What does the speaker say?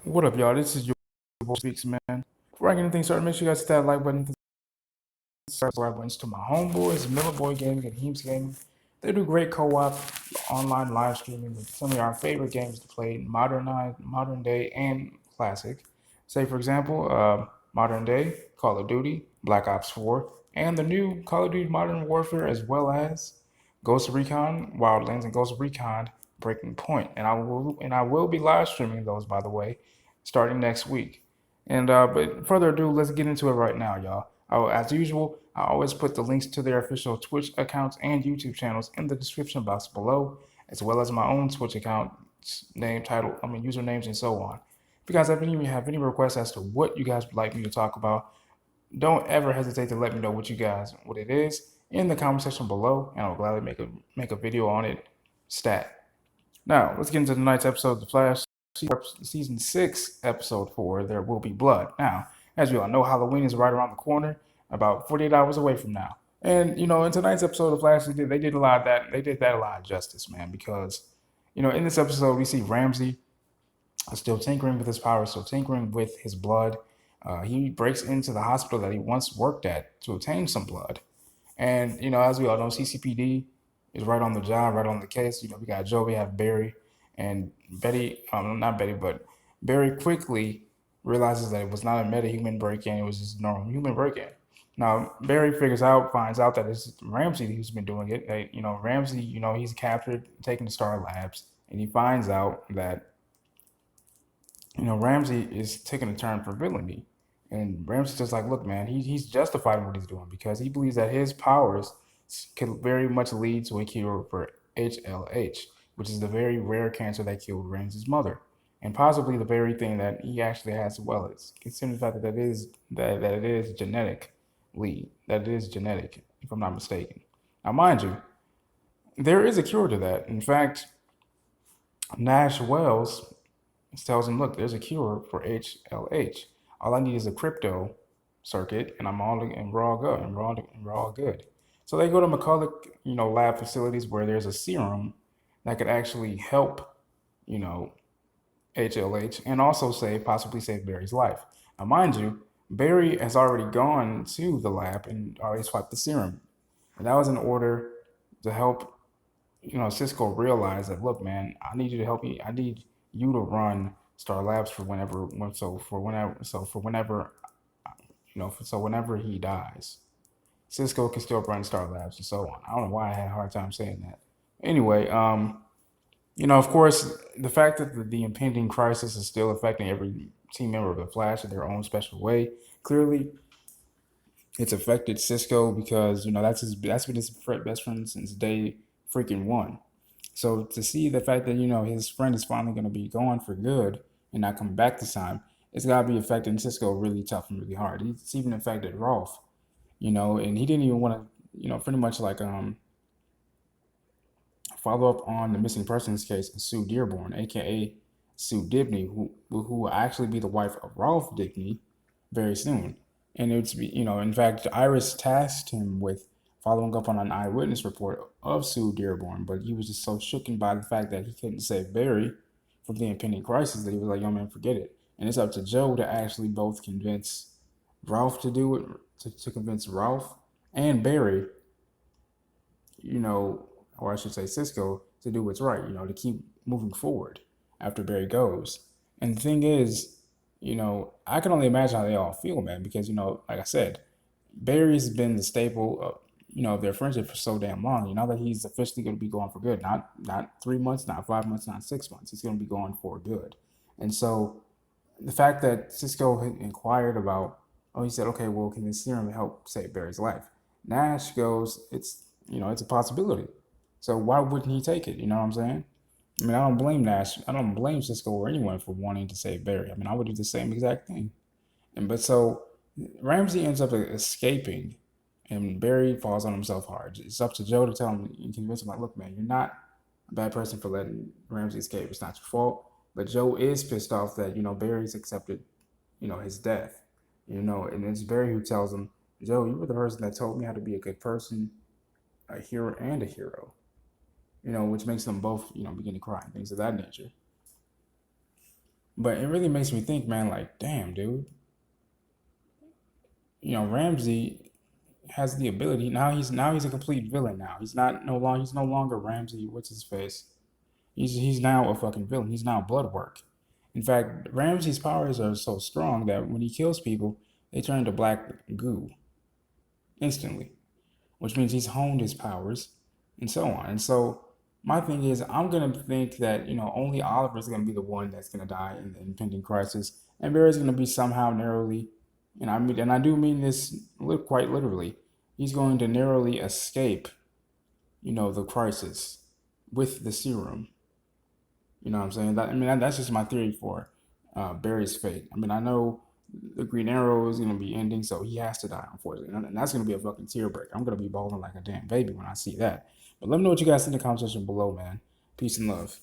What up, y'all? This is your boy Speaks, man. Before I get anything started, make sure you guys hit that like button. Subscribe buttons to my homeboys, Millaboy Gaming and Heemz Gaming. They do great co-op online live streaming with some of our favorite games to play, modern day, and classic. Say, for example, modern day Call of Duty, Black Ops 4, and the new Call of Duty Modern Warfare, as well as Ghost Recon Wildlands and Ghost Recon Breaking Point. And I will be live streaming those, by the way, starting next week. And but further ado, let's get into it right now, y'all. As usual, I always put the links to their official Twitch accounts and YouTube channels in the description box below, as well as my own Twitch account, usernames and so on. If you guys have any requests as to what you guys would like me to talk about, don't ever hesitate to let me know what it is in the comment section below, and I'll gladly make a video on it. Stat. Now let's get into tonight's episode of The Flash, season 6, episode 4. There will be blood. Now, as you all know, Halloween is right around the corner, about 48 hours away from now. And in tonight's episode of Flash, they did a lot of that. They did that a lot of justice, man, because in this episode we see Ramsey still tinkering with his powers, still tinkering with his blood. He breaks into the hospital that he once worked at to obtain some blood. And, as we all know, CCPD is right on the job, right on the case. We got Joe, we have Barry, and Betty, not Betty, but Barry quickly realizes that it was not a metahuman break-in, it was just a normal human break-in. Now, Barry finds out that it's Ramsey who's been doing it. Ramsey, he's captured, taken to Star Labs, and he finds out that Ramsey is taking a turn for villainy. And Ramsey's just like, look, man, he's justified in what he's doing because he believes that his powers could very much lead to a cure for HLH, which is the very rare cancer that killed Ramsey's mother, and possibly the very thing that he actually has as well. As considering the fact that it is genetic, if I'm not mistaken. Now, mind you, there is a cure to that. In fact, Nash Wells tells him, look, there's a cure for HLH. All I need is a crypto circuit, and we're all good, we're all good. So they go to McCulloch, lab facilities where there's a serum that could actually help, you know, HLH and also possibly save Barry's life. Now, mind you, Barry has already gone to the lab and already swapped the serum, and that was in order to help Cisco realized that, look, man, I need you to help me. I need you to run Star Labs for whenever so whenever he dies, Cisco can still run Star Labs and so on. I don't know why I had a hard time saying that. Anyway, of course, the fact that the impending crisis is still affecting every team member of the Flash in their own special way. Clearly, it's affected Cisco because that's been his best friend since day freaking one. So to see the fact that his friend is finally going to be gone for good and not coming back this time, it's got to be affecting Cisco really tough and really hard. It's even affected Rolf, and he didn't even want to, pretty much like follow up on the missing persons case of Sue Dearborn, aka Sue Dibney, who will actually be the wife of Rolf Dibney very soon. And it's in fact, Iris tasked him with following up on an eyewitness report of Sue Dearborn, but he was just so shooken by the fact that he couldn't save Barry from the impending crisis that he was like, "Yo, man, forget it." And it's up to Joe to actually both convince Ralph to do it, to convince Ralph and Barry, or I should say Cisco, to do what's right, to keep moving forward after Barry goes. And the thing is, I can only imagine how they all feel, man, because, like I said, Barry's been the staple of, their friendship for so damn long. Now that he's officially going to be gone for good, not 3 months, not 5 months, not 6 months. He's going to be gone for good. And so the fact that Cisco had inquired about, he said, okay, well, can this serum help save Barry's life? Nash goes, it's a possibility. So why wouldn't he take it? You know what I'm saying? I mean, I don't blame Nash. I don't blame Cisco or anyone for wanting to save Barry. I mean, I would do the same exact thing. But so Ramsey ends up escaping, and Barry falls on himself hard. It's up to Joe to tell him and convince him, like, look, man, you're not a bad person for letting Ramsey escape. It's not your fault. But Joe is pissed off that Barry's accepted his death. And it's Barry who tells him, Joe, you were the person that told me how to be a good person, a hero, and a hero. Which makes them both begin to cry and things of that nature. But it really makes me think, man, like, damn, dude. Ramsey has the ability. Now he's a complete villain now. He's no longer Ramsey, what's his face? He's now a fucking villain. He's now blood work. In fact, Ramsey's powers are so strong that when he kills people, they turn to black goo instantly, which means he's honed his powers and so on. And so my thing is, I'm gonna think that only Oliver's gonna be the one that's gonna die in the impending crisis, and Barry's gonna be somehow narrowly, and I do mean this quite literally. He's going to narrowly escape, the crisis with the serum. You know what I'm saying? That's just my theory for Barry's fate. I mean, I know the Green Arrow is going to be ending, so he has to die, unfortunately. And that's going to be a fucking tear break. I'm going to be bawling like a damn baby when I see that. But let me know what you guys think in the comment section below, man. Peace and love.